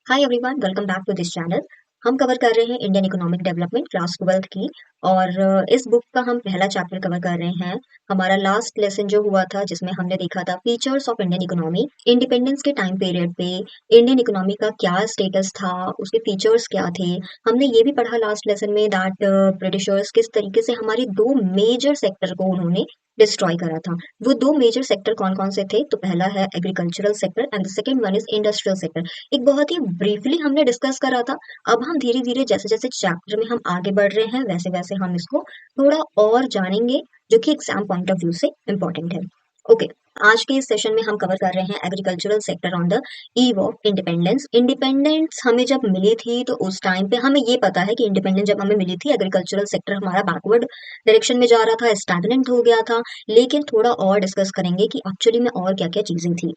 Hi everyone, welcome back to this channel. हम cover कर रहे हैं Indian economic development class 12th की। और इस बुक का हम पहला चैप्टर कवर कर रहे हैं। हमारा लास्ट लेसन जो हुआ था जिसमें हमने देखा था features of Indian economy. Independence के टाइम पीरियड पे इंडियन इकोनॉमी का क्या स्टेटस था, उसके फीचर्स क्या थे। हमने ये भी पढ़ा लास्ट लेसन में दैट ब्रिटिशर्स किस तरीके से हमारे दो मेजर सेक्टर को उन्होंने डिस्ट्रॉय करा था। वो दो मेजर सेक्टर कौन कौन से थे? तो पहला है agricultural sector and the second one is industrial sector. एक बहुत ही ब्रीफली हमने डिस्कस करा था। अब हम धीरे धीरे जैसे जैसे चैप्टर में हम आगे बढ़ रहे हैं वैसे वैसे हम इसको थोड़ा और जानेंगे, जो कि एग्जाम पॉइंट ऑफ व्यू से इम्पोर्टेंट है। ओके, आज के इस सेशन में हम कवर कर रहे हैं agricultural sector on the eve of independence. Independence हमें जब मिली थी तो उस टाइम पे हमें ये पता है कि इंडिपेंडेंस जब हमें मिली थी एग्रीकल्चरल सेक्टर हमारा बैकवर्ड डायरेक्शन में जा रहा था, स्टैग्नेंट हो गया था। लेकिन थोड़ा और डिस्कस करेंगे कि एक्चुअली में और क्या क्या चीजें थी।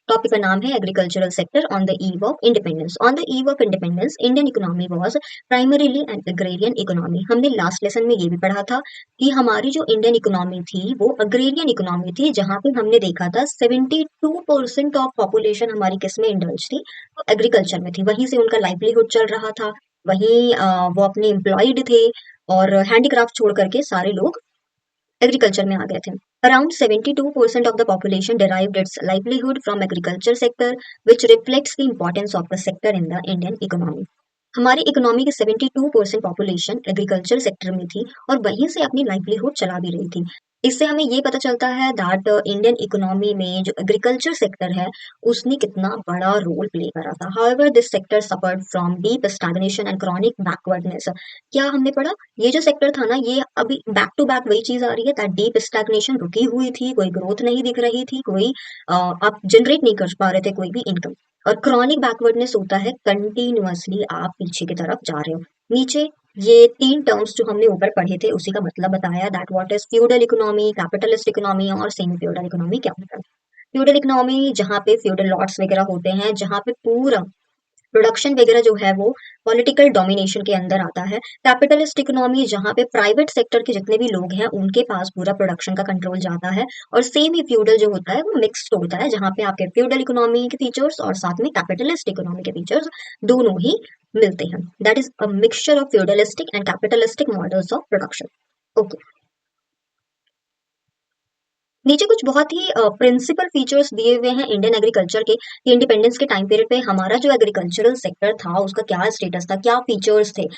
टॉपिक का नाम है agricultural sector on the eve of independence. On the eve of independence Indian economy was primarily an agrarian economy. हमने लास्ट लेसन में ये भी पढ़ा था कि हमारी जो इंडियन इकोनॉमी थी वो अग्रेरियन इकोनॉमी थी, जहां पे हमने देखा था 72% ऑफ पॉपुलेशन हमारी किस में इंडल्ज थी? वो एग्रीकल्चर में थी। वहीं से उनका लाइवलीहुड चल रहा था। वहीं वो अपने एम्प्लॉयड थे और हैंडीक्राफ्ट छोड़ करके सारे लोग एग्रीकल्चर में आ गए थे। Around 72% of the population derived its livelihood from agriculture sector, which reflects the importance of the sector in the Indian economy. हमारी इकोनॉमी की 72% पॉपुलेशन एग्रीकल्चर सेक्टर में थी और वहीं से अपनी लाइवलीहुड चला भी रही थी। इससे हमें ये पता चलता है दैट इंडियन इकोनॉमी में जो एग्रीकल्चर सेक्टर है उसने कितना बड़ा रोल प्ले करा था। However this sector suffered from deep stagnation and chronic backwardness. क्या हमने पढ़ा? ये जो सेक्टर था ना, ये अभी बैक टू बैक वही चीज आ रही है दैट डीप स्टैग्नेशन रुकी हुई थी, कोई ग्रोथ नहीं दिख रही थी, कोई आप जनरेट नहीं कर पा रहे थे कोई भी इनकम। और क्रॉनिक बैकवर्डनेस होता है कंटिन्यूअसली आप पीछे की तरफ जा रहे हो। नीचे ये तीन टर्म्स जो हमने ऊपर पढ़े थे उसी का मतलब बताया that what is feudal economy, capitalist economy और सेमी फ्यूडल इकोनॉमी क्या होता है। फ्यूडल इकोनॉमी जहाँ पे फ्यूडल लॉर्ड्स वगैरह होते हैं, जहाँ पे पूरा प्रोडक्शन वगैरह जो है वो पॉलिटिकल डोमिनेशन के अंदर आता है। कैपिटलिस्ट इकोनॉमी जहाँ पे प्राइवेट सेक्टर के जितने भी लोग हैं उनके पास पूरा प्रोडक्शन का कंट्रोल जाता है। और सेम ही फ्यूडल जो होता है वो मिक्स्ड होता है, जहाँ पे आपके फ्यूडल इकोनॉमी के फीचर्स और साथ में कैपिटलिस्ट इकोनॉमी के फीचर्स दोनों ही मिलते हैं। That is a mixture of feudalistic and capitalistic models of production. Okay, नीचे कुछ बहुत ही प्रिंसिपल फीचर्स दिए हुए हैं इंडियन एग्रीकल्चर के। इंडिपेंडेंस के टाइम पीरियड पे हमारा जो एग्रीकल्चरल सेक्टर था उसका क्या स्टेटस था, क्या फीचर्स थे।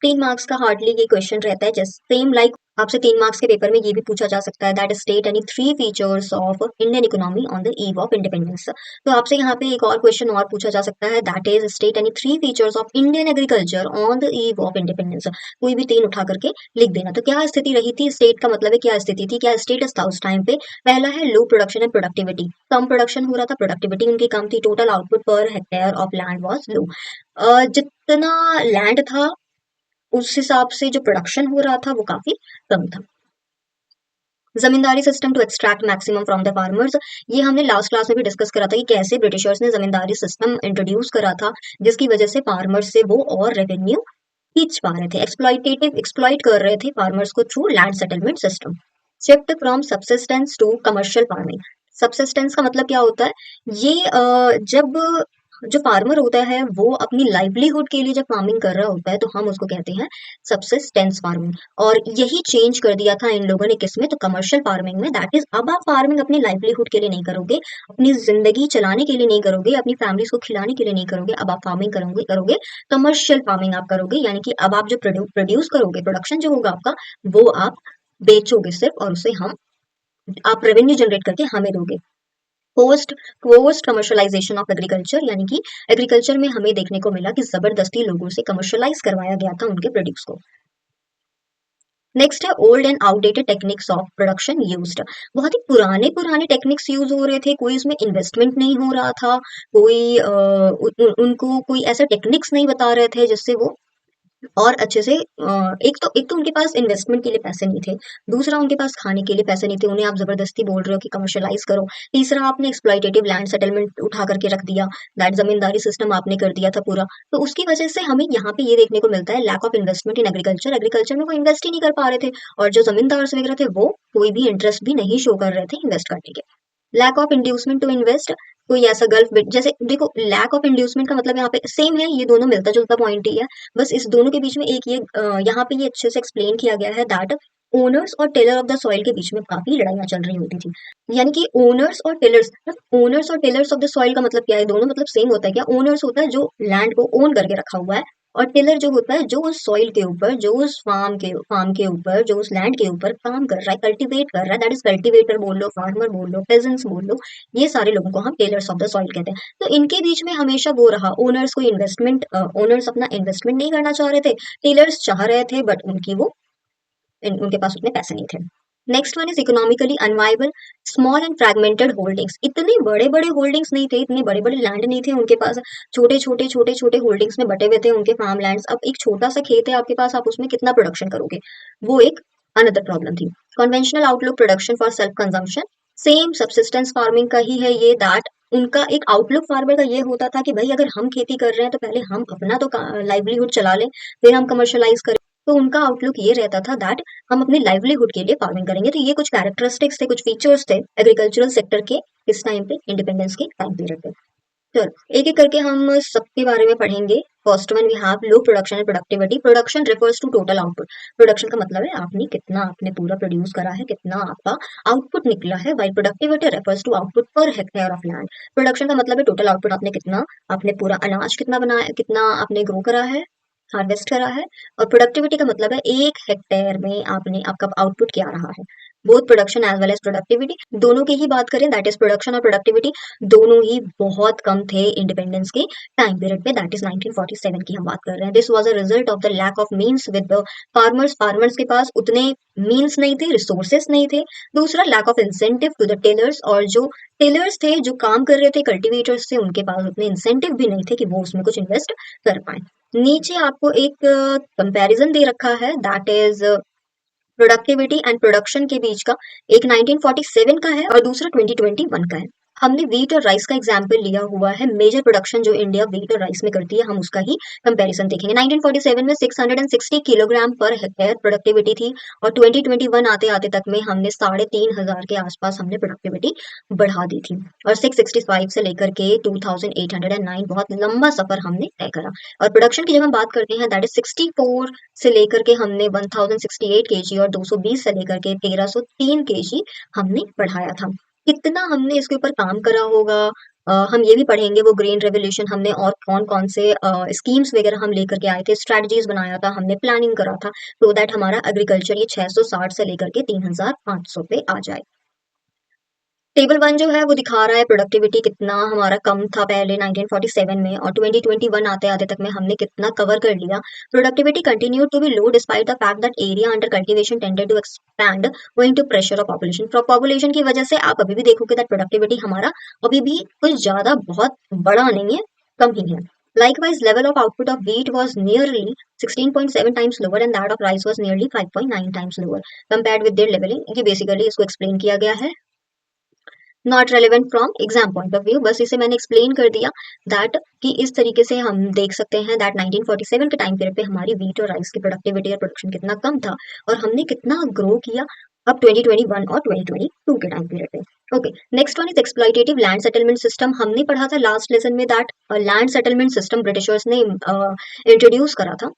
3 मार्क्स का हार्डली ये क्वेश्चन रहता है, जैसे सेम लाइक आपसे 3 मार्क्स के पेपर में ये भी पूछा जा सकता है that state any three features of Indian economy on the eve of independence. तो आपसे यहाँ पे एक और क्वेश्चन और पूछा जा सकता है that is state any three features of Indian agriculture on the eve of independence. कोई भी तीन उठा करके लिख देना। तो क्या स्थिति रही थी, स्टेट का मतलब है क्या स्थिति थी, क्या स्टेटस था उस टाइम पे। पहला है लो प्रोडक्शन एंड प्रोडक्टिविटी। कम प्रोडक्शन हो रहा था, प्रोडक्टिविटी उनकी कम थी, total output per hectare of land was low. जितना लैंड था उस हिसाब से जो प्रोडक्शन हो रहा था वो काफी कम था। Zamindari system to extract maximum from the farmers. ये हमने लास्ट क्लास में भी डिस्कस करा था कि कैसे ब्रिटिशर्स ने जमींदारी सिस्टम इंट्रोड्यूस करा था, जिसकी वजह से फार्मर्स से वो और रेवेन्यू खींच पा रहे थे, एक्सप्लॉइट कर रहे थे फार्मर्स को through land settlement system. Shift from subsistence to commercial farming. Subsistence का मतलब क्या होता है? ये जब जो फार्मर होता है वो अपनी लाइवलीहुड के लिए जब फार्मिंग कर रहा होता है तो हम उसको कहते हैं सबसिस्टेंस फार्मिंग। और यही चेंज कर दिया था इन लोगों ने किसमें? तो कमर्शियल फार्मिंग में। दैट इज अब आप फार्मिंग अपनी लाइवलीहुड के लिए नहीं करोगे, अपनी जिंदगी चलाने के लिए नहीं करोगे, अपनी फैमिलीज को खिलाने के लिए नहीं करोगे। अब आप फार्मिंग करोगे कमर्शियल फार्मिंग आप करोगे, यानी कि अब आप जो प्रोड्यूस करोगे, प्रोडक्शन जो होगा आपका वो आप बेचोगे सिर्फ, और उसे हम आप रेवेन्यू जनरेट करके हमें दोगे। पोस्ट कमर्शलाइजेशन ऑफ एग्रीकल्चर, यानी कि एग्रीकल्चर में हमें देखने को मिला कि जबरदस्ती लोगों से कमर्शलाइज करवाया गया था उनके प्रोड्यूस को। नेक्स्ट है old and outdated techniques of production used. बहुत ही पुराने पुराने टेक्निक्स यूज हो रहे थे, कोई इसमें इन्वेस्टमेंट नहीं हो रहा था, कोई उनको कोई ऐसे टेक्निक्स नहीं बता रहे थे जिससे वो और अच्छे से एक तो उनके पास इन्वेस्टमेंट के लिए पैसे नहीं थे, दूसरा उनके पास खाने के लिए पैसे नहीं थे, उन्हें आप जबरदस्ती बोल रहे हो कि कमर्शलाइज करो। तीसरा आपने एक्सप्लॉइटेटिव लैंड सेटलमेंट उठा करके रख दिया, दैट जमींदारी सिस्टम आपने कर दिया था पूरा। तो उसकी वजह से हमें यहाँ पे ये देखने को मिलता है lack of investment in agriculture. Agriculture में कोई इन्वेस्ट ही नहीं कर पा रहे थे, और जो जमींदार वगैरह थे वो कोई भी इंटरेस्ट भी नहीं शो कर रहे थे इन्वेस्ट करने के। Lack of inducement to invest. कोई ऐसा गल्फ जैसे देखो, लैक ऑफ इंड्यूसमेंट का मतलब यहाँ पे सेम है, ये दोनों मिलता जुलता पॉइंट ही है। बस इस दोनों के बीच में एक ये यहाँ पे ये अच्छे से एक्सप्लेन किया गया है दैट ओनर्स और टेलर ऑफ द सॉइल के बीच में काफी लड़ाइयां चल रही होती थी। यानी कि ओनर्स और टेलर्स ऑफ द सॉइल का मतलब क्या है, दोनों मतलब सेम होता है क्या? ओनर्स होता है जो लैंड को ओन करके रखा हुआ है, और टिलर जो होता है जो उस सॉइल के ऊपर, जो उस फार्म के ऊपर, जो उस लैंड के ऊपर काम कर रहा है, कल्टीवेट कर रहा है, दैट इज कल्टीवेटर बोल लो, फार्मर बोल लो, पेजेंट्स बोल लो, ये सारे लोगों को हम टेलर्स ऑफ द सॉइल कहते हैं। तो इनके बीच में हमेशा वो रहा, ओनर्स अपना इन्वेस्टमेंट नहीं करना चाह रहे थे, टेलर्स चाह रहे थे बट उनके पास उतने पैसे नहीं थे। Next one is economically unviable small and fragmented holdings. इतने बड़े बड़े होल्डिंग्स नहीं थे, इतने बड़े बड़े लैंड नहीं थे उनके पास, छोटे छोटे होल्डिंग्स में बटे हुए थे उनके फार्म लैंड्स। अब एक छोटा सा खेत है आपके पास, आप उसमें कितना प्रोडक्शन करोगे, वो एक अनदर प्रॉब्लम थी। Conventional outlook production for self consumption, same subsistence farming का ही है ये, दैट उनका एक आउटलुक फार्मर का ये होता था कि भाई अगर हम खेती कर रहे हैं तो पहले हम अपना तो लाइवलीहुड चला लें, फिर हम कमर्शलाइज करें। तो उनका आउटलुक ये रहता था दैट हम अपने लाइवलीहुड के लिए फार्मिंग करेंगे। तो ये कुछ कैरेक्टरिस्टिक्स थे, कुछ फीचर्स थे एग्रीकल्चरल सेक्टर के इस टाइम पे, इंडिपेंडेंस के टाइम पीरियड पे। चलो एक एक करके हम सबके बारे में पढ़ेंगे। First one we have low production and productivity. Production refers to total output. Production का मतलब है आपने पूरा प्रोड्यूस करा है, कितना आपका आउटपुट निकला है। While productivity refers to output per hectare of land. Production का मतलब है टोटल आउटपुट, आपने पूरा अनाज कितना बनाया, कितना आपने ग्रो करा है, हार्वेस्ट करा है। और प्रोडक्टिविटी का मतलब है 1 हेक्टेयर में आपका आउटपुट क्या रहा है। Both production as well as productivity, दोनों की ही बात करें, दैट इज प्रोडक्शन और प्रोडक्टिविटी दोनों ही बहुत कम थे इंडिपेंडेंस के टाइम पीरियड पे, दैट इज 1947 की हम बात कर रहे हैं। This was a result of the lack of means with the farmers के पास उतने मीन्स नहीं थे, रिसोर्सेस नहीं थे। दूसरा lack of incentive to the tillers, और जो टेलर्स थे जो काम कर रहे थे, कल्टीवेटर्स थे, उनके पास उतने इंसेंटिव भी नहीं थे कि वो उसमें कुछ इन्वेस्ट कर पाए। नीचे आपको एक कंपैरिजन दे रखा है, that is productivity and production के बीच का। एक 1947 का है और दूसरा 2021 का है। हमने व्हीट और राइस का एग्जाम्पल लिया हुआ है, मेजर प्रोडक्शन जो इंडिया व्हीट और राइस में करती है, हम उसका ही कंपैरिजन देखेंगे। 1947 में 660 किलोग्राम पर हेक्टेयर प्रोडक्टिविटी थी, और 2021 आते आते तक में हमने 3,500 के आसपास हमने प्रोडक्टिविटी बढ़ा दी थी। और 665 से लेकर के 2809, बहुत लंबा सफर हमने तय करा। और प्रोडक्शन की जब हम बात करते हैं, दैट इज 64 से लेकर के हमने 1068 केजी, और 220 से लेकर के 1303 केजी हमने बढ़ाया था। कितना हमने इसके ऊपर काम करा होगा, हम ये भी पढ़ेंगे। वो ग्रीन रेवोल्यूशन हमने और कौन कौन से स्कीम्स वगैरह हम लेकर के आए थे, स्ट्रेटजीज बनाया था, हमने प्लानिंग करा था, तो दैट हमारा एग्रीकल्चर ये 660 से लेकर के 3,500 पे आ जाए। टेबल वन जो है वो दिखा रहा है प्रोडक्टिविटी कितना हमारा कम था पहले 1947 में, और 2021 आते आते तक में हमने कितना कवर कर लिया। Productivity continue to be low despite the fact that area under cultivation tended to expand going to pressure of population. Population की वजह से आप अभी भी देखोगे दैट प्रोडक्टिविटी हमारा अभी भी कुछ ज्यादा बहुत बड़ा नहीं है, कम ही है। Likewise, level of output of wheat was nearly 16.7 times lower and that of rice was nearly 5.9 times lower compared with their leveling। ये बेसिकली इसको एक्सप्लेन किया गया है, not relevant from exam point of view, बस इसे मैंने explain कर दिया दैट कि इस तरीके से हम देख सकते हैं दैट 1947 के टाइम पीरियड पे हमारी व्हीट और राइस की प्रोडक्टिविटी और प्रोडक्शन कितना कम था, और हमने कितना ग्रो किया अब 2021 और 2022 के टाइम पीरियड पे। Okay, next one is exploitative land settlement system. हमने पढ़ा था लास्ट लेसन में that land settlement system Britishers ने इंट्रोड्यूस करा था,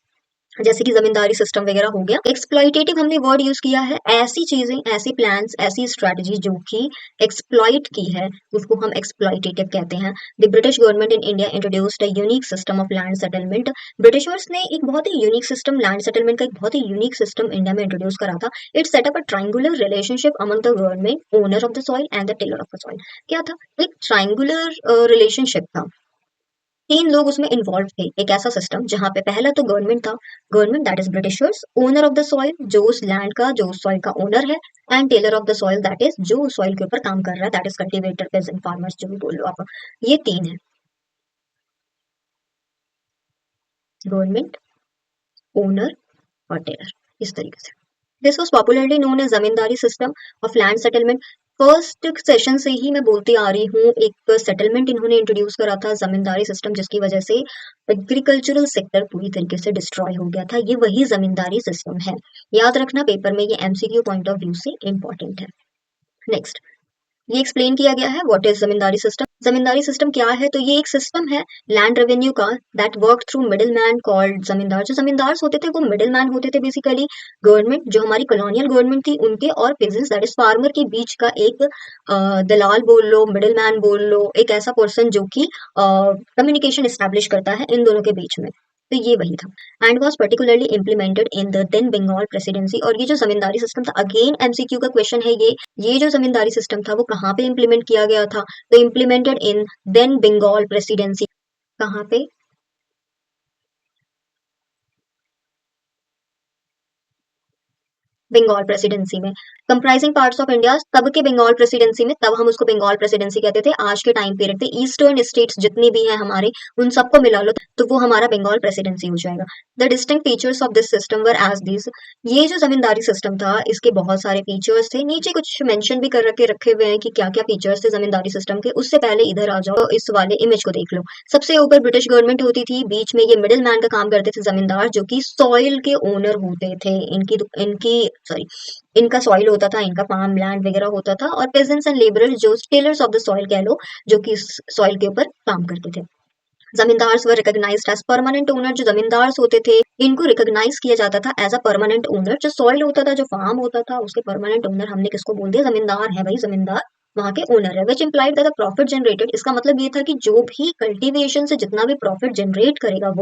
जैसे कि जमींदारी सिस्टम वगैरह हो गया। एक्सप्लॉइटेटिव हमने वर्ड यूज किया है, ऐसी चीजें, ऐसी प्लान्स, ऐसी स्ट्रेटजी जो कि एक्सप्लॉइट की है, उसको हम एक्सप्लॉइटेटिव कहते हैं। The British government in India introduced a unique system of land settlement. Britishers ने एक बहुत ही यूनिक सिस्टम, लैंड सेटलमेंट का एक बहुत ही यूनिक सिस्टम इंडिया में इंट्रोड्यूस करा था। It set up a triangular relationship among the government, owner of the soil and the tiller of the soil. क्या था? एक ट्रायंगुलर रिलेशनशिप था, 3 लोग उसमें इन्वॉल्व थे। एक ऐसा सिस्टम जहां पे पहला तो गवर्नमेंट था, government that is Britishers, owner of the soil जो उस लैंड का, जो उस सॉइल का ओनर है, and tiller of the soil that is जो उस सॉइल के ऊपर काम कर रहा है, that is cultivator, peasant, farmers, जो भी बोल लो आप। ये 3 है, गवर्नमेंट, ओनर और टेलर, इस तरीके से। This was popularly known as zamindari system of land settlement. First session से ही मैं बोलती आ रही हूँ, एक सेटलमेंट इन्होंने इंट्रोड्यूस करा था, जमींदारी सिस्टम, जिसकी वजह से एग्रीकल्चरल सेक्टर पूरी तरीके से डिस्ट्रॉय हो गया था। ये वही जमींदारी सिस्टम है, याद रखना पेपर में ये एमसीक्यू पॉइंट ऑफ व्यू से इंपॉर्टेंट है। नेक्स्ट, ये एक्सप्लेन किया गया है what is zamindari system. Zamindari system क्या है, तो ये एक सिस्टम है लैंड रेवेन्यू का that work through middle man called जमींदार। जो जमींदार होते थे वो मिडिल मैन होते थे बेसिकली। गवर्नमेंट जो हमारी कॉलोनियल गवर्नमेंट थी उनके और पेजेंट्स दैट इज फार्मर के बीच का एक दलाल बोल लो, मिडिल मैन बोल लो, एक ऐसा पर्सन जो कि कम्युनिकेशन एस्टेब्लिश करता है इन दोनों के बीच में। तो ये वही था and was particularly implemented in the then Bengal presidency. और ये जो जमींदारी सिस्टम था, अगेन एमसीक्यू का क्वेश्चन है ये जो जमींदारी सिस्टम था वो कहाँ पे इम्प्लीमेंट किया गया था, तो implemented in then Bengal presidency. कहाँ पे? बंगाल प्रेसिडेंसी में। कंप्राइजिंग पार्ट्स ऑफ इंडिया, तब के बंगाल प्रेसिडेंसी में, तब हम उसको बंगाल प्रेसिडेंसी कहते थे। आज के टाइम पीरियड पे ईस्टर्न स्टेट्स जितनी भी हैं हमारे, उन सबको मिला लो तो वो हमारा बंगाल प्रेसिडेंसी हो जाएगा। The distinct features of this system were as this. ये जो जमींदारी सिस्टम था इसके बहुत सारे फीचर्स थे, नीचे कुछ मेंशन भी कर रखे हुए हैं कि क्या क्या फीचर्स थे जमींदारी सिस्टम के। उससे पहले इधर आ जाओ, इस वाले इमेज को देख लो। सबसे ऊपर ब्रिटिश गवर्नमेंट होती थी, बीच में ये मिडिल मैन का काम करते थे जमींदार, जो कि सॉइल के ओनर होते थे। इनकी इनकी सॉरी इनका सॉइल होता था, इनका फार्म लैंड वगैरह होता था। और पेजेंट्स एंड लेबरर्स जो टेलर्स ऑफ द सॉइल कह लो, जो कि सॉइल के ऊपर काम करते थे। जमींदार्स वर रिकॉग्नाइज्ड एज परमानेंट ओनर। जो जमींदार्स होते थे इनको रिकॉग्नाइज किया जाता था एज अ परमानेंट ओनर। जो सॉइल होता था, जो फार्म होता था, उसके परमानेंट ओनर हमने किसको बोल दिया? जमींदार है भाई, जमींदार वहां के ओनर है। Which implied that the profit generated, इसका मतलब ये था कि जो भी कल्टीवेशन से जितना भी प्रॉफिट जनरेट करेगा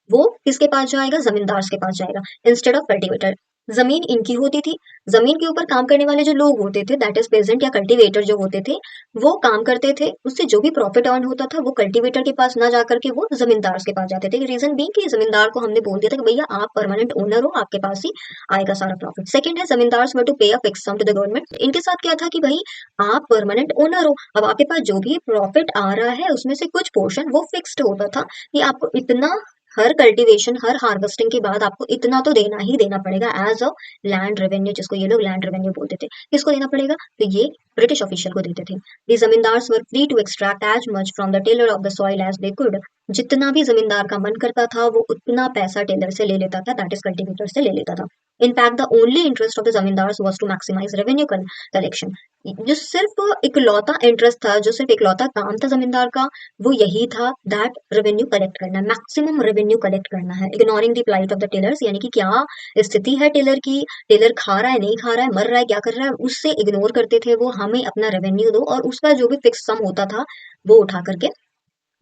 वो किसके पास जाएगा? जमींदार के पास जाएगा इंस्टेड ऑफ कल्टीवेटर। जमीन इनकी होती थी, जमीन के ऊपर काम करने वाले जो लोग होते थे दैट इज पेजेंट या कल्टीवेटर जो होते थे, वो काम करते थे। उससे जो भी प्रॉफिट अर्न होता था वो कल्टीवेटर के पास ना जाकर के वो जमींदार के पास जाते थे। रीजन बीइंग कि जमींदार को हमने बोल दिया था कि भैया आप परमानेंट ओनर हो, आपके पास ही आएगा सारा प्रॉफिट। सेकंड है zamindars were to pay a fix sum to the government. इनके साथ क्या था कि भाई आप परमानेंट ओनर हो, अब आपके पास जो भी प्रॉफिट आ रहा है उसमें से कुछ पोर्शन वो फिक्स्ड होता था कि आपको इतना, हर कल्टीवेशन हर हार्वेस्टिंग के बाद आपको इतना तो देना ही देना पड़ेगा एज अ लैंड रेवेन्यू, जिसको ये लोग लैंड रेवेन्यू बोलते थे। किसको देना पड़ेगा? तो ये ब्रिटिश ऑफिशियल को देते थे। The zamindars were free to extract as much from the tiller of the soil as they could. जितना भी जमींदार का मन करता था वो उतना पैसा टेलर से ले लेता था, दैट इज कल्टीवेटर से ले लेता था। In fact the only interest of the zamindars was to maximise revenue collection. जो सिर्फ इकलौता इंटरेस्ट था, जो सिर्फ इकलौता काम था जमींदार का, वो यही था दैट रेवेन्यू कलेक्ट करना, मैक्सिमम रेवेन्यू कलेक्ट करना है। Ignoring the plight of the tillers, यानी कि क्या स्थिति है टेलर की, टेलर खा रहा है नहीं खा रहा है, मर रहा है क्या कर रहा है, उससे इग्नोर करते थे वो। हमें अपना रेवेन्यू दो, और उसका जो भी फिक्स सम होता था वो उठा करके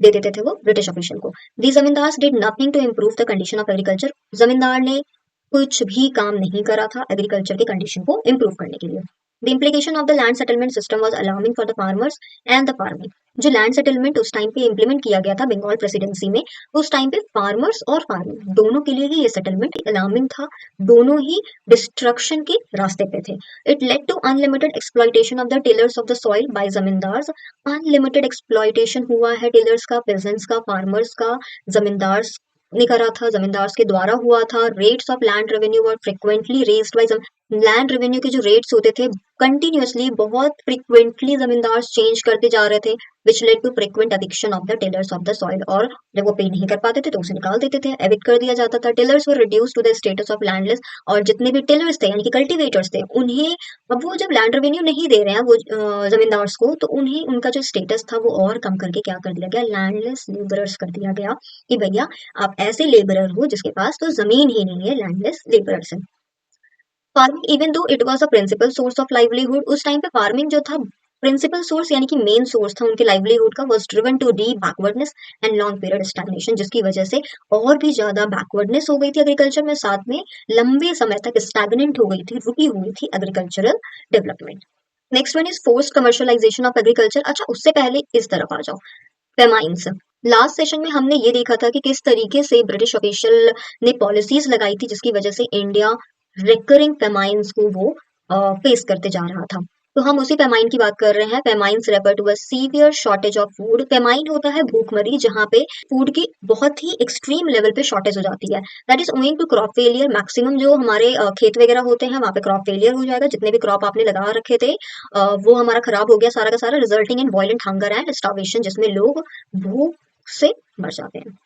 दे देते थे वो ब्रिटिश ऑफिशियल को। The zamindars did nothing to improve the condition of agriculture. Zamindar ने कुछ भी काम नहीं करा था एग्रीकल्चर के कंडीशन को इम्प्रूव करने के लिए। The implication of the land settlement system was alarming for the farmers and the farming. जो लैंड सेटलमेंट उस टाइम पे इम्प्लीमेंट किया गया था बंगाल प्रेसिडेंसी में, उस टाइम पे फार्मर्स और फार्मिंग दोनों के लिए ही ये सेटलमेंट अलार्मिंग था। दोनों ही डिस्ट्रक्शन के रास्ते पे थे। It led to unlimited exploitation of the tillers of the soil by zamindars. Unlimited exploitation हुआ है टिलर्स का, पेजेंट्स का, फार्मर्स का, जमींदार्स ने करा था, जमींदार्स के द्वारा हुआ था। Rates of land revenue were frequently raised by land revenue के जो रेट्स होते थे कंटिन्यूअसली बहुत फ्रिक्वेंटली जमींदार चेंज करते जा रहे थे, which led to frequent eviction of the tillers of the soil. और जब वो पे नहीं कर पाते थे तो उसे निकाल देते थे, एविक्ट कर दिया जाता था। Tillers were reduce to the status of landless. और जितने भी टिलर्स थे यानी कि कल्टीवेटर्स थे, उन्हें अब वो जब लैंड रेवेन्यू नहीं दे रहे हैं वो जमींदार्स को, तो उन्हें उनका जो स्टेटस था वो और कम करके क्या कर दिया गया? लैंडलेस लेबरर्स कर दिया गया कि भैया आप ऐसे लेबरर हो जिसके पास तो जमीन ही नहीं है, लैंडलेस लेबरर्स है। Farming even though it was a principal source of livelihood, उस टाइम पे फार्मिंग जो था प्रिंसिपल सोर्स यानी कि मेन सोर्स था उनके लाइवलीहुड का, was driven to the backwardness and long period stagnation, जिसकी वजह से और भी ज्यादा बैकवर्डनेस हो गई थी एग्रीकल्चर में, साथ में लंबे समय तक स्टैग्नेंट हो गई थी, रुकी हुई थी agricultural development. Next one is forced commercialisation of agriculture. अच्छा, उससे पहले इस तरफ आ जाओ, फेमाइन्स। लास्ट सेशन में हमने ये देखा था कि किस तरीके से ब्रिटिश ऑफिशियल ने पॉलिसीज लगाई थी जिसकी वजह से इंडिया रिकरिंग फेमाइन्स को वो फेस करते जा रहा था। तो हम उसी फेमाइन की बात कर रहे हैं। Famines refer to a severe shortage of food. Famine होता है भूखमरी, जहाँ पे फूड की बहुत ही एक्सट्रीम लेवल पे शॉर्टेज हो जाती है। That is owing to crop failure. Maximum जो हमारे खेत वगैरह होते हैं वहाँ पे क्रॉप फेलियर हो जाएगा, जितने भी क्रॉप आपने लगा रखे थे वो हमारा खराब हो गया सारा का सारा, resulting in violent hunger and starvation, जिसमें लोग भूख से मर जाते हैं।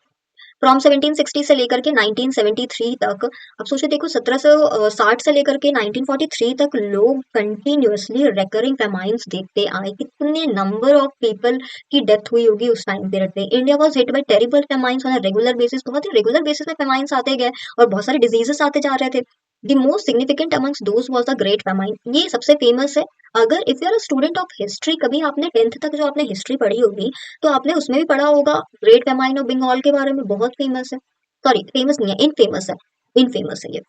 फ्रॉम 1760 से लेकर के 1973 तक, अब सोचो देखो 1760 से लेकर के 1943 तक लोग कंटिन्यूअसली रेकरिंग फेमाइन्स देखते आए। कितने नंबर ऑफ पीपल की डेथ हुई होगी उस टाइम पीरियड पे। India was hit by terrible famines on a regular basis, बहुत ही रेगुलर बेसिस पे फेमाइन्स आते गए और बहुत सारे डिजीजेस आते जा रहे थे। The most significant amongst those was the great famine, ये सबसे फेमस है। अगर if you are a student of history, कभी आपने 10th तक जो आपने हिस्ट्री पढ़ी होगी तो आपने उसमें भी पढ़ा होगा ग्रेट फेमाइन ऑफ बंगाल के बारे में, बहुत फेमस है। सॉरी फेमस नहीं है, इनफेमस है, इनफेमस है ये।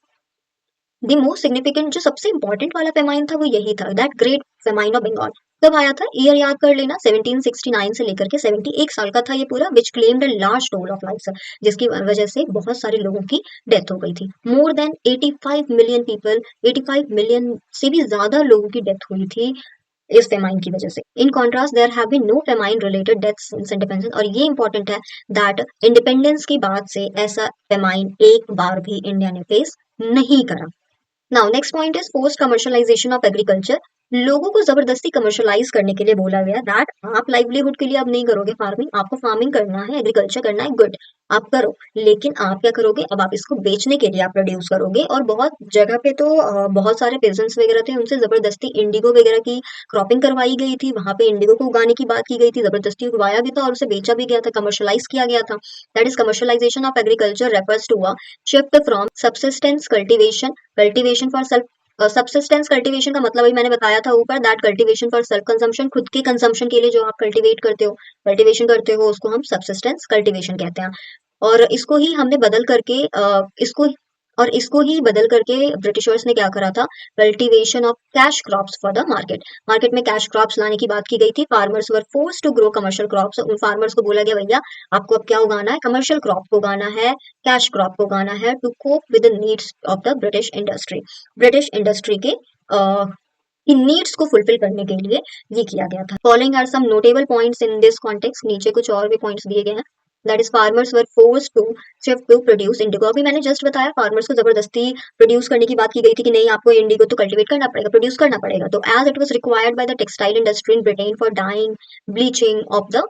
द मोस्ट सिग्निफिकेंट जो सबसे इंपॉर्टेंट वाला फेमाइन था वो यही था, that great famine of Bengal. कब आया था ईयर याद कर लेना, 1769 से लेकर के 70, एक साल का था ये पूरा, which claimed a large toll of life, जिसकी वजह से बहुत सारे लोगों की डेथ हो गई थी। More than 85 million people, 85 million से भी ज्यादा लोगों की डेथ हुई थी इस फेमाइन की वजह से। In contrast there have been no famine related deaths since independence, और ये इंपॉर्टेंट है दैट इंडिपेंडेंस की बाद से ऐसा फेमाइन एक बार भी इंडिया ने फेस नहीं करा। Now next point is forced commercialisation of agriculture. लोगों को जबरदस्ती कमर्शियलाइज करने के लिए बोला गया दैट आप लाइवलीहुड के लिए अब नहीं करोगे फार्मिंग, आपको फार्मिंग करना है, एग्रीकल्चर करना है, गुड आप करो, लेकिन आप क्या करोगे, अब आप इसको बेचने के लिए आप प्रोड्यूस करोगे। और बहुत जगह पे तो बहुत सारे पेजेंट्स वगैरह थे, उनसे जबरदस्ती इंडिगो वगैरह की क्रॉपिंग करवाई गई थी, वहां पे इंडिगो को उगाने की बात की गई थी, जबरदस्ती उगवाया भी था और उसे बेचा भी गया था, कमर्शलाइज किया गया था। That is commercialisation of agriculture refers to a shift from subsistence cultivation for self, subsistence cultivation का मतलब ही मैंने बताया था ऊपर, that cultivation for self consumption, खुद के कंजम्पशन के लिए जो आप कल्टीवेट करते हो, कल्टीवेशन करते हो, उसको हम सबसिस्टेंस कल्टीवेशन कहते हैं। और इसको ही हमने बदल करके इसको ही बदल करके ब्रिटिशर्स ने क्या करा था, cultivation of cash crops for the market. Market में कैश क्रॉप्स लाने की बात की गई थी। Farmers were force to grow commercial crops, उन फार्मर्स को बोला गया भैया आपको अब क्या उगाना है, कमर्शियल क्रॉप को उगाना है, कैश क्रॉप को उगाना है, to cope with the needs of the British industry. British industry के की नीड्स को फुलफिल करने के लिए ये किया गया था। Following are some notable points in this context, नीचे कुछ और भी पॉइंट्स दिए गए हैं। That is farmers were force to shift to produce indigo, अभी मैंने जस्ट बताया फार्मर्स को जबरदस्ती प्रोड्यूस करने की बात की गई थी कि नहीं आपको इंडिगो तो कल्टीवेट करना पड़ेगा, प्रोड्यूस करना पड़ेगा। तो as it was required by the textile industry in Britain for dyeing bleaching of the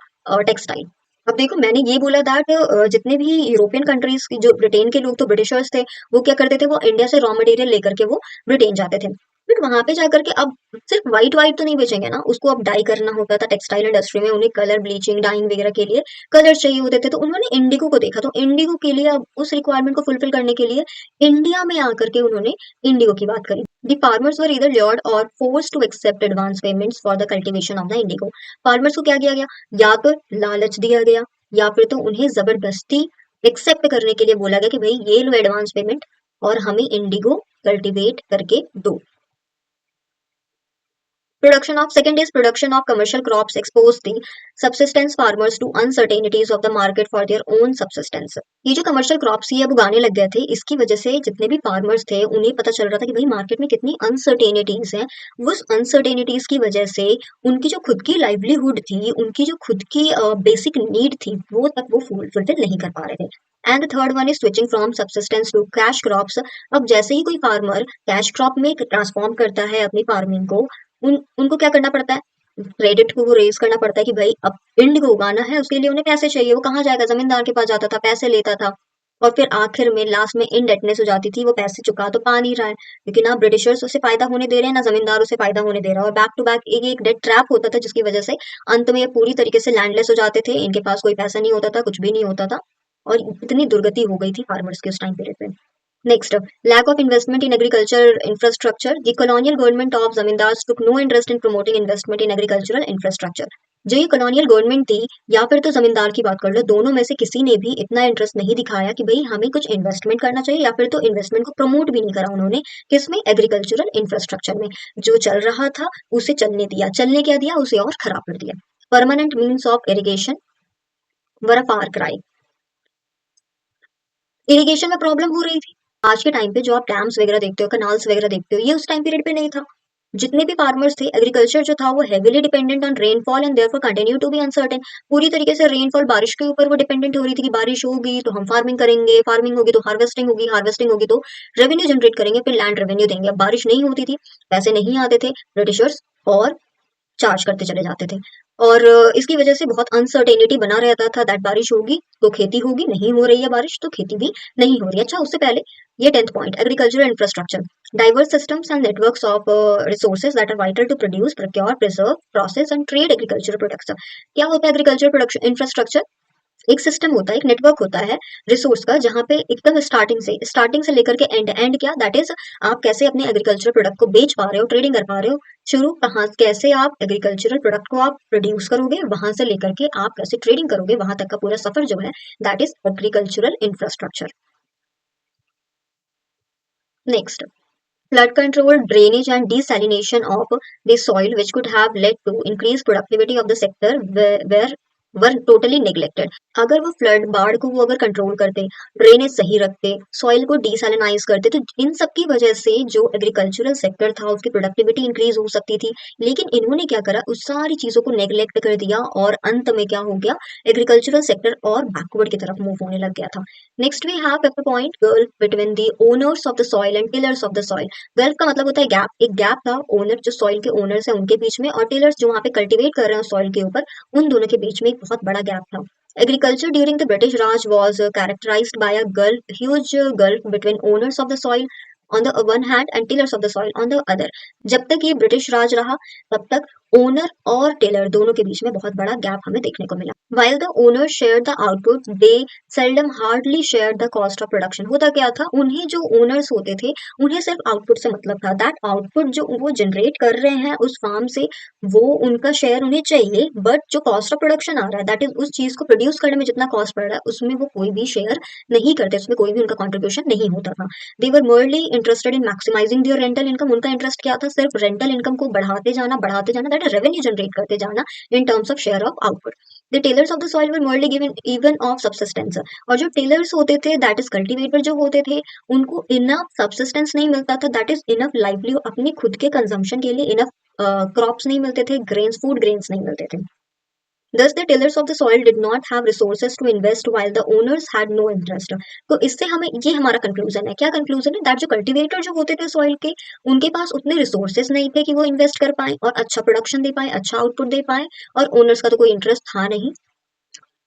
textile. अब देखो मैंने ये बोला दैट जितने भी यूरोपियन कंट्रीज जो ब्रिटेन के लोग तो ब्रिटिशर्स थे, वो क्या करते थे, वो इंडिया से रॉ मटेरियल लेकर के वो ब्रिटेन जाते थे। बट वहां पे जाकर के अब सिर्फ व्हाइट व्हाइट तो नहीं बेचेंगे ना, उसको अब डाई करना होता था टेक्सटाइल इंडस्ट्री में, उन्हें कलर ब्लीचिंग डाइंग वगैरह के लिए कलर चाहिए होते थे। तो उन्होंने इंडिगो को देखा, तो इंडिगो के लिए अब उस रिक्वायरमेंट को फुलफिल करने के लिए इंडिया में आकर के उन्होंने इंडिगो की बात करी। The farmers were either lured or force to accept advance payments for the cultivation of the indigo. Farmers को क्या किया गया, या तो लालच दिया गया या फिर तो उन्हें जबरदस्ती एक्सेप्ट करने के लिए बोला गया कि भाई ये लो एडवांस पेमेंट और हमें इंडिगो कल्टीवेट करके दो। Production of second is production of commercial crops expose the subsistence farmers to uncertainties of the market for their own subsistence। ये जो कमर्शियल क्रॉप्स ये अब उगाने लग गए थे, इसकी वजह से जितने भी फार्मर्स थे उन्हें पता चल रहा था कि भाई मार्केट में कितनी अनसर्टेनिटीज हैं। उस अनसर्टेनिटीज की वजह से उनकी जो खुद की लाइवलीहुड थी, उनकी जो खुद की बेसिक नीड थी, वो तक वो फुलफिल नहीं कर पा रहे थे। And third one is switching from subsistence to cash crops. अब जैसे ही कोई फार्मर कैश क्रॉप में ट्रांसफॉर्म करता है अपनी फार्मिंग को, उनको क्या करना पड़ता है, क्रेडिट को वो रेज करना पड़ता है कि भाई अब इंड को उगाना है, उसके लिए उन्हें पैसे चाहिए, वो कहाँ जाएगा, जमींदार के पास जाता था, पैसे लेता था और फिर आखिर में लास्ट में इनडेटनेस हो जाती थी, वो पैसे चुका तो पा नहीं रहा है, लेकिन ना ब्रिटिशर्स उसे फायदा होने दे रहे हैं ना जमींदार उसे फायदा होने दे रहा है, और बैक टू बैक एक एक डेट ट्रैप होता था, जिसकी वजह से अंत में ये पूरी तरीके से लैंडलेस हो जाते थे, इनके पास कोई पैसा नहीं होता था, कुछ भी नहीं होता था, और इतनी दुर्गति हो गई थी फार्मर्स के उस टाइम पीरियड पे। Next, lack of investment in agriculture infrastructure. The colonial government of zamindars took no interest in promoting investment in agricultural infrastructure. जो ये कॉलोनियल गवर्नमेंट थी या फिर तो जमींदार की बात कर लो, दोनों में से किसी ने भी इतना इंटरेस्ट नहीं दिखाया कि भाई हमें कुछ इन्वेस्टमेंट करना चाहिए, या फिर तो इन्वेस्टमेंट को प्रमोट भी नहीं करा उन्होंने, किसमें, एग्रीकल्चरल इंफ्रास्ट्रक्चर में। जो चल रहा था उसे चलने दिया, चलने क्या दिया, उसे और खराब कर दिया। Permanent means of irrigation were a far cry. Irrigation में प्रॉब्लम हो रही थी। आज के टाइम पे जो आप डैम्स वगैरह देखते हो, कनाल्स वगैरह देखते हो, ये उस टाइम पीरियड पे नहीं था। जितने भी फार्मर्स थे, एग्रीकल्चर जो था वो heavily dependent on rainfall and therefore continue to be uncertain. पूरी तरीके से रेनफॉल, बारिश के ऊपर वो डिपेंडेंट हो रही थी कि बारिश होगी तो हम फार्मिंग करेंगे, फार्मिंग होगी तो हार्वेस्टिंग होगी, हार्वेस्टिंग होगी तो रेवेन्यू जनरेट करेंगे, फिर लैंड रेवेन्यू देंगे। अब बारिश नहीं होती थी, पैसे नहीं आते थे, ब्रिटिशर्स और चार्ज करते चले जाते थे। और इसकी वजह से बहुत अनसर्टेनिटी बना रहता था दैट बारिश होगी तो खेती होगी, नहीं हो रही है बारिश तो खेती भी नहीं हो रही है। अच्छा, उससे पहले ये 10th point, agricultural infrastructure, diverse systems and networks of resources that are vital to produce, procure, preserve, process and trade agricultural products. क्या होता है एग्रीकल्चर प्रोडक्शन इंफ्रास्ट्रक्चर? एक सिस्टम होता है, एक नेटवर्क होता है रिसोर्स का, जहाँ पे एकदम स्टार्टिंग से लेकर के एंड क्या, दैट इज आप कैसे अपने एग्रीकल्चरल प्रोडक्ट को बेच पा रहे हो, ट्रेडिंग कर पा रहे हो, शुरू कहाँ कैसे आप एग्रीकल्चरल प्रोडक्ट को आप प्रोड्यूस करोगे, वहां से लेकर के आप कैसे ट्रेडिंग करोगे, वहां तक का पूरा सफर जो है that is agricultural infrastructure. Next, flood control, drainage and desalination of the soil which could have led to increased productivity of the sector where were totally neglected। अगर वो फ्लड बाढ़ को वो अगर कंट्रोल करते, ड्रेनेज सही रखते, सॉइल को डिसैलिनाइज करते, तो इन सब की वजह से जो एग्रीकल्चरल सेक्टर था उसकी प्रोडक्टिविटी इंक्रीज हो सकती थी। लेकिन इन्होंने क्या करा, उस सारी चीजों को नेग्लेक्ट कर दिया और अंत में क्या हो गया, एग्रीकल्चरल सेक्टर और बैकवर्ड की तरफ मूव होने लग गया था। Next we have paper point, gulf between the owners of the soil and tillers of the soil. Gulf का मतलब होता है गैप, एक गैप था ओनर जो सॉइल के ओनर्स हैं उनके बीच में, और टिलर्स जो वहां पे कल्टीवेट कर रहे हैं सॉइल के ऊपर, उन दोनों के बीच में एक बहुत बड़ा गैप था। Agriculture during the British Raj was characterized by a huge gulf between owners of the soil on the one hand and tillers of the soil on the other। जब तक ये ब्रिटिश राज रहा तब तक ओनर और Taylor दोनों के बीच में बहुत बड़ा गैप हमें देखने को मिला। While the owners shared the output, they seldom hardly shared the cost of production। होता क्या था, उन्हें जो ओनर्स होते थे उन्हें सिर्फ आउटपुट से मतलब था, दैट आउटपुट जो वो जनरेट कर रहे हैं उस फार्म से वो उनका शेयर उन्हें चाहिए, बट जो कॉस्ट ऑफ प्रोडक्शन आ रहा है दैट इज उस चीज को प्रोड्यूस करने में जितना कॉस्ट पड़ रहा है उसमें वो कोई भी शेयर नहीं करते, उसमें कोई भी उनका कॉन्ट्रीब्यूशन नहीं होता था। They were merely interested in maximising their rental income. उनका इंटरेस्ट क्या था, सिर्फ रेंटल इनकम को बढ़ाते जाना, दैट इज रेवेन्यू जनरेट करते जाना in terms of share of output. The tillers of the soil were merely given even of subsistence. और जो टेलर्स होते थे दैट इज कल्टीवेटर जो होते थे, उनको इनफ सब्सिस्टेंस नहीं मिलता था, दैट इज इनफ लाइवलीहुड अपने खुद के कंजम्पशन के लिए इनफ क्रॉप्स नहीं मिलते थे, ग्रेन्स फूड ग्रेन्स नहीं मिलते थे। Thus the tillers of the soil did not have resources to invest while the owners had no interest। तो इससे हमें ये हमारा कंक्लूजन है, क्या कंक्लूजन है, दैट जो कल्टीवेटर जो होते थे सॉइल के, उनके पास उतने रिसोर्सेज नहीं थे कि वो इन्वेस्ट कर पाए और अच्छा प्रोडक्शन दे पाए, अच्छा आउटपुट दे पाए, और ओनर्स का तो कोई इंटरेस्ट था नहीं।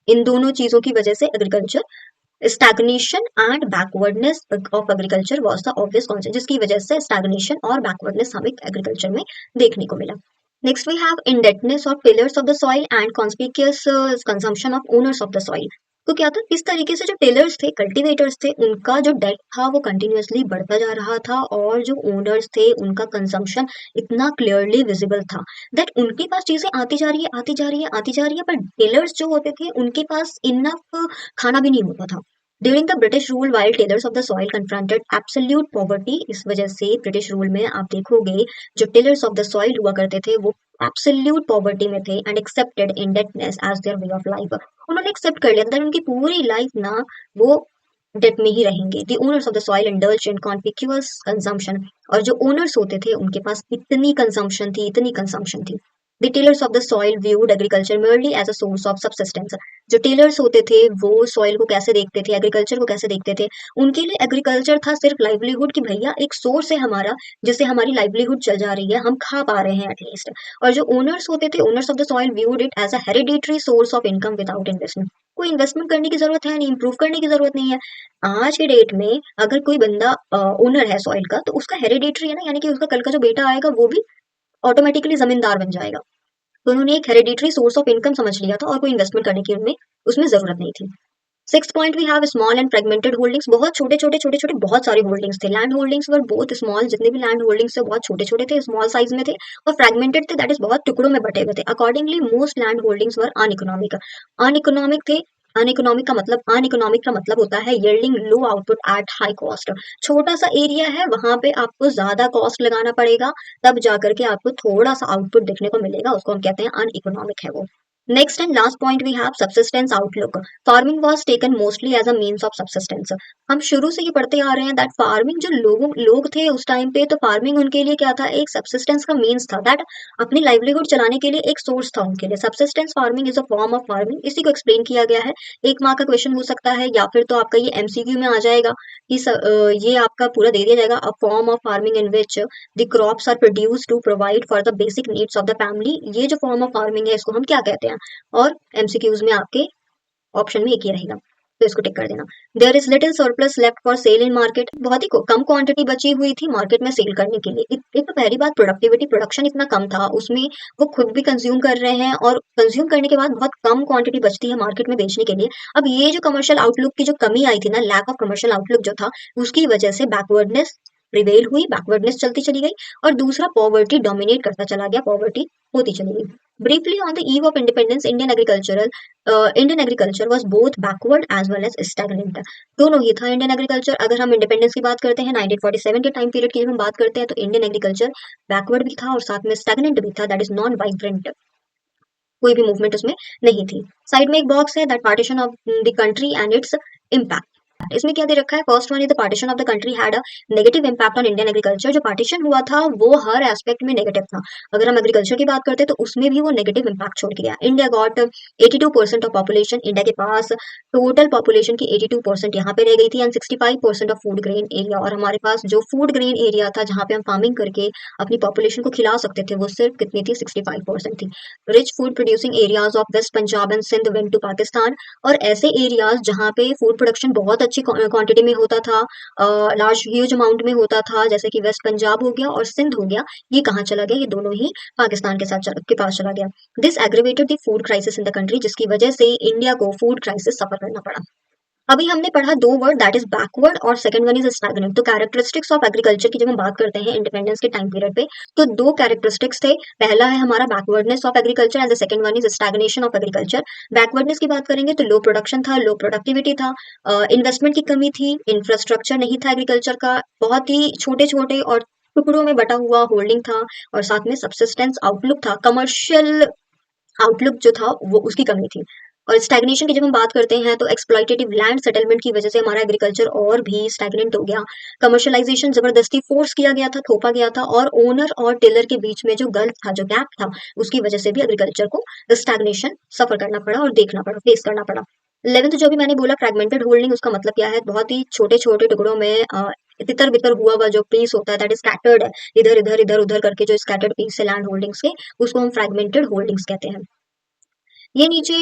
इन दोनों चीजों की वजह से agriculture stagnation and backwardness of agriculture was the obvious concept, जिसकी वजह से स्टैग्नेशन और बैकवर्डनेस हमें एग्रीकल्चर में देखने को मिला। Next, we have indebtedness of tillers of the soil and conspicuous consumption of owners of the soil। तो क्या था, किस तरीके से जो टेलर्स थे, कल्टीवेटर्स थे, उनका जो डेट था वो कंटिन्यूअसली बढ़ता जा रहा था, और जो ओनर्स थे उनका कंजम्पशन इतना क्लियरली विजिबल था दैट उनके पास चीजें आती जा रही है, आती जा रही है, आती जा रही है, पर टेलर्स जो होते थे उनके पास इनफ खाना भी नहीं होता था। During the British rule while tillers of the soil confronted absolute poverty. इस वजह से ब्रिटिश रूल में आप देखोगे जो टिलर्स ऑफ द सॉइल हुआ करते थे वो एब्सोल्यूट पॉवर्टी में थे and accepted indebtedness as their way of life. उन्होंने एक्सेप्ट कर लिया था उनकी पूरी लाइफ ना वो डेट में ही रहेंगे। The owners of the soil indulge in conspicuous consumption. और जो ओनर्स होते थे उनके पास इतनी कंजम्पशन थी, इतनी कंजम्पशन थी। The tillers of the soil viewed agriculture merely as a source of subsistence. जो टेलर्स होते थे वो सॉइल को कैसे देखते थे, एग्रीकल्चर को कैसे देखते थे, उनके लिए एग्रीकल्चर था सिर्फ लाइवलीहुड की भैया एक सोर्स है हमारा जिससे हमारी लाइवलीहुड चल जा रही है, हम खा पा रहे हैं एटलीस्ट। और जो ओनर्स होते थे, owners of the soil viewed it as a hereditary source of income without investment. कोई इन्वेस्टमेंट करने की जरूरत है नहीं, इंप्रूव करने की जरूरत नहीं है। आज के डेट में अगर कोई बंदा ओनर है सॉइल का तो उसका हेरिडिटरी है ना, यानी कि उसका कल का जो बेटा आएगा वो भी ऑटोमेटिकली जमींदार बन जाएगा। तो उन्होंने एक हेरिडिटरी सोर्स ऑफ इनकम समझ लिया था और कोई इन्वेस्टमेंट करने की उनमें उसमें जरूरत नहीं थी। Six point, we have small and fragmented holdings. बहुत छोटे छोटे छोटे छोटे बहुत सारे होल्डिंग्स थे। Land holdings were both small, जितने भी लैंड होल्डिंग्स थे बहुत छोटे छोटे थे, स्मॉल साइज में थे, और फ्रेगमेंटेड थे, दैट इज बहुत टुकड़ों में बटे हुए थे। अकॉर्डिंगली मोस्ट लैंड होल्डिंग्स वर अनइकोनॉमिक। अनइकोनॉमिक थे। अनइकोनॉमिक का मतलब होता है yielding low output at high cost. छोटा सा एरिया है, वहां पे आपको ज्यादा कॉस्ट लगाना पड़ेगा, तब जाकर के आपको थोड़ा सा आउटपुट देखने को मिलेगा, उसको हम कहते हैं अनइकोनॉमिक है वो। Next and last point we have subsistence outlook. Farming was taken mostly as a means of subsistence. हम शुरू से ये पढ़ते आ रहे हैं दैट फार्मिंग जो लोग थे उस टाइम पे, तो फार्मिंग उनके लिए क्या था, एक सब्सिस्टेंस का मींस था, दैट अपनी लाइवलीहुड चलाने के लिए एक सोर्स था उनके लिए। Subsistence farming is a form of farming, इसी को एक्सप्लेन किया गया है। एक मार्क का क्वेश्चन हो सकता है या फिर तो आपका ये एमसीक्यू में आ जाएगा कि ये आपका पूरा दे दिया जाएगा, a form of farming in which the crops are produced to provide for the basic needs of the family. ये जो फॉर्म ऑफ फार्मिंग है इसको हम क्या कहते हैं, और एमसीक्यूज में आपके ऑप्शन में एक ही रहेगा, तो इसको टिक कर देना। There is little surplus left for sale in market. बहुत ही कम क्वांटिटी बची हुई थी मार्केट में सेल करने के लिए। एक तो पहली बात, प्रोडक्टिविटी, प्रोडक्शन इतना कम था उसमें, वो खुद भी कंज्यूम कर रहे हैं और कंज्यूम करने के बाद बहुत कम क्वांटिटी बचती है मार्केट में बेचने के लिए। अब ये जो कमर्शियल आउटलुक की जो कमी आई थी ना, लैक ऑफ कमर्शियल आउटलुक जो था, उसकी वजह से बैकवर्डनेस प्रिवेल हुई, बैकवर्डनेस चलती चली गई। और दूसरा, पॉवर्टी डोमिनेट करता चला गया, पॉवर्टी होती चली गई। Briefly, on the eve of independence, Indian agriculture was both backward as well as stagnant. दोनों ही था इंडियन एग्रीकल्चर। अगर हम इंडिपेंडेंस की बात करते हैं 1947 के टाइम पीरियड की जब हम बात करते हैं, तो इंडियन एग्रीकल्चर बैकवर्ड भी था और साथ में स्टैग्नेंट भी था, दैट इज नॉन वाइब्रेंट, कोई भी मूवमेंट उसमें नहीं थी। साइड में एक बॉक्स है, that partition of the country and its impact. इसमें क्या दे रखा है, first one is the partition of the country had a negative impact on Indian agriculture. जो पार्टीशन हुआ था वो हर एस्पेक्ट में नेगेटिव था। अगर हम एग्रीकल्चर की बात करते हैं तो उसमें भी वो नेगेटिव इम्पैक्ट छोड़ के गया। India got 82% of population, India के पास टोटल पॉपुलेशन की 82% यहाँ पे रह गई थी, and 65% of food grain area. और हमारे पास जो फूड ग्रेन एरिया था जहाँ पे हम फार्मिंग करके अपनी पॉपुलेशन को खिला सकते थे, वो सिर्फ कितनी थी, 65% थी। Rich food producing areas of west Punjab and Sindh went to Pakistan. और ऐसे एरियाज जहाँ पे फूड प्रोडक्शन बहुत अच्छी क्वांटिटी में होता था, लार्ज ह्यूज अमाउंट में होता था, जैसे कि वेस्ट पंजाब हो गया और सिंध हो गया, ये कहाँ चला गया, ये दोनों ही पाकिस्तान के पास चला गया। This aggravated the food crisis in the country, जिसकी वजह से इंडिया को फूड क्राइसिस सफर करना पड़ा। अभी हमने पढ़ा दो वर्ड, दैट इज बैकवर्ड और सेकंड वन इज स्टैग्नेंट। तो कैरेक्टरिस्टिक्स ऑफ एग्रीकल्चर की जब हम बात करते हैं इंडिपेंडेंस के टाइम पीरियड पे, तो दो कैरेक्टरिस्टिक्स थे। पहला है हमारा backwardness of agriculture and the second one is stagnation of agriculture. Backwardness की बात करेंगे तो लो प्रोडक्शन था, लो प्रोडक्टिविटी था, इन्वेस्टमेंट की कमी थी, इंफ्रास्ट्रक्चर नहीं था एग्रीकल्चर का, बहुत ही छोटे छोटे और टुकड़ों में बटा हुआ होल्डिंग था, और साथ में सब्सिस्टेंस आउटलुक था, कमर्शियल आउटलुक जो था वो उसकी कमी थी। और स्टैग्नेशन की जब हम बात करते हैं तो एक्सप्लॉइटेटिव लैंड सेटलमेंट की वजह से हमारा एग्रीकल्चर और भी स्टैग्नेंट हो गया। कमर्शलाइजेशन जबरदस्ती फोर्स किया गया था, थोपा गया था, और ओनर और टेलर के बीच में जो गल्फ था, जो गैप था, उसकी वजह से भी एग्रीकल्चर को स्टैग्नेशन सफर करना पड़ा और देखना पड़ा, फेस करना पड़ा। 11th जो भी मैंने बोला फ्रैगमेंटेड होल्डिंग, उसका मतलब क्या है, बहुत ही छोटे छोटे टुकड़ों में तितर बितर हुआ हुआ जो पीस होता है, दैट इज स्कैटर्ड है, इधर इधर इधर उधर करके जो स्कैटर्ड पीस है लैंड होल्डिंग्स के, उसको हम फ्रैगमेंटेड होल्डिंग्स कहते हैं। ये नीचे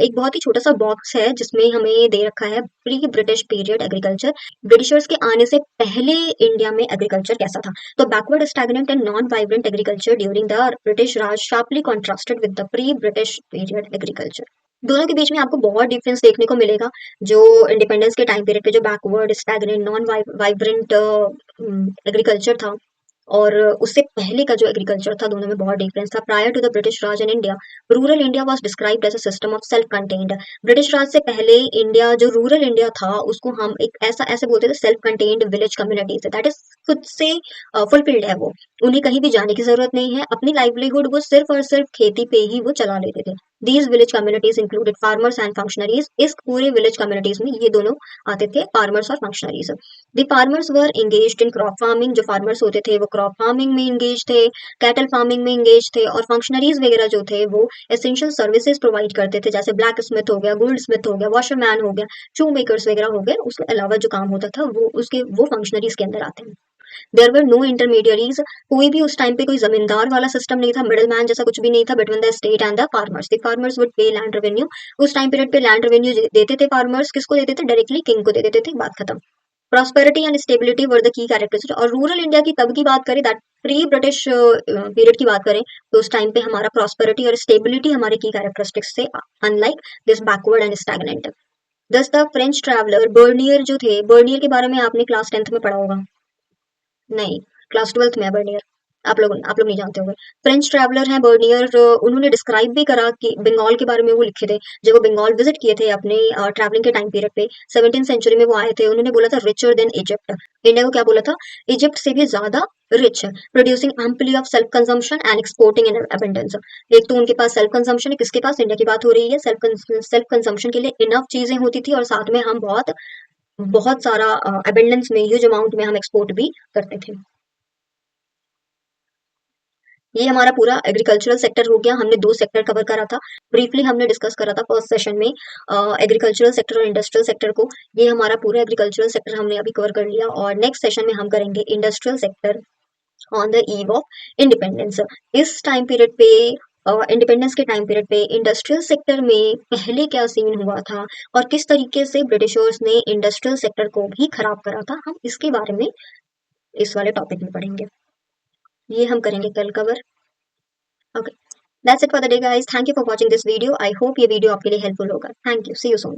एक बहुत ही छोटा सा बॉक्स है जिसमें हमें दे रखा है pre British period agriculture. Britishers के आने से पहले इंडिया में एग्रीकल्चर कैसा था। तो backward stagnant and non vibrant agriculture during the British Raj sharply contrasted with the pre British period agriculture. दोनों के बीच में आपको बहुत डिफरेंस देखने को मिलेगा। जो इंडिपेंडेंस के टाइम पीरियड पे जो backward stagnant non vibrant agriculture था, और उससे पहले का जो एग्रीकल्चर था, दोनों में बहुत डिफरेंस था। Prior to the British Raj in India, rural India was described as a system of self contained. British Raj से पहले इंडिया, जो रूरल इंडिया था, उसको हम एक ऐसा ऐसे बोलते थे, self contained village communities, that is खुद से फुलफिल्ड है वो, उन्हें कहीं भी जाने की जरूरत नहीं है, अपनी लाइवलीहुड वो सिर्फ और सिर्फ खेती पे ही वो चला लेते थे। These village communities included farmers and functionaries. इस पूरे विलेज कम्युनिटीज में ये दोनों आते थे, फार्मर्स और functionaries. The farmers were engaged in crop farming, जो फार्मर्स होते थे वो क्रॉप फार्मिंग में एंगेज थे, कैटल फार्मिंग में एंगेज थे, और फंक्शनरीज वगैरह जो थे वो एसेंशियल सर्विसेज प्रोवाइड करते थे, जैसे ब्लैक स्मिथ हो गया, गोल्ड स्मिथ हो गया, वॉशरमैन हो गया, शू मेकर्स वगैरह हो गए। उसके अलावा जो काम होता था वो फंक्शनरीज के अंदर आते हैं। देयर वर नो इंटरमीडियरीज, कोई भी उस टाइम पे कोई जमींदार वाला सिस्टम नहीं था, मिडल मैन जैसा कुछ भी नहीं था between the state and the farmers. The farmers would पे लैंड रेवेन्यू। उस टाइम पीरियड पे लैंड रेवेन्यू देते थे फार्मर्स, किसको देते थे, डायरेक्टली किंग को दे देते थे, बात खत्म। Prosperity and stability were the key characteristic. और रूरल इंडिया की कब की बात करें, दैट प्री ब्रिटिश पीरियड की बात करें, तो उस टाइम पे हमारा प्रॉस्पेरिटी और स्टेबिलिटी हमारे की कैरेक्टरिस्टिक्स से, unlike this backward and stagnant. दस द फ्रेंच ट्रैवलर बर्नियर जो थे, बर्नियर के बारे में आपने क्लास 10th में पढ़ा होगा, नहीं, क्लास 12th में है बर्नियर। आप लोग नहीं जानते होंगे। फ्रेंच ट्रैवलर हैं बर्नियर, उन्होंने डिस्क्राइब भी करा कि बंगाल के बारे में वो लिखे थे। जब वो बंगाल विजिट किए थे अपने ट्रैवलिंग के टाइम पीरियड पे 17th सेंचुरी में वो आए थे, उन्होंने बोला था रिचर देन इजिप्ट। इंडिया को क्या बोला था? इजिप्ट से भी ज्यादा रिच है, producing amply of self consumption and exporting in abundance. एक तो उनके पास सेल्फ कंजम्पशन है, किसके पास? इंडिया की बात हो रही है। सेल्फ कंजम्पशन के लिए इनफ चीजें होती थी और साथ में हम बहुत बहुत सारा अबंडेंस में, ह्यूज अमाउंट में हम एक्सपोर्ट भी करते थे। ये हमारा पूरा एग्रीकल्चरल सेक्टर हो गया। हमने दो सेक्टर कवर करा था, ब्रीफली हमने डिस्कस करा था फर्स्ट सेशन में एग्रीकल्चरल सेक्टर और इंडस्ट्रियल सेक्टर को। ये हमारा पूरा एग्रीकल्चरल सेक्टर हमने अभी कवर कर लिया और नेक्स्ट सेशन में हम करेंगे industrial sector on the eve of independence. इस टाइम पीरियड पे, इंडिपेंडेंस के टाइम पीरियड पे इंडस्ट्रियल सेक्टर में पहले क्या सीन हुआ था और किस तरीके से ब्रिटिशर्स ने इंडस्ट्रियल सेक्टर को भी खराब करा था, हम इसके बारे में इस वाले टॉपिक में पढ़ेंगे। ये हम करेंगे कल cover. Okay, that's it for the day guys. Thank you for watching this video. I hope ये वीडियो आपके लिए हेल्पफुल होगा। Thank you, see you soon.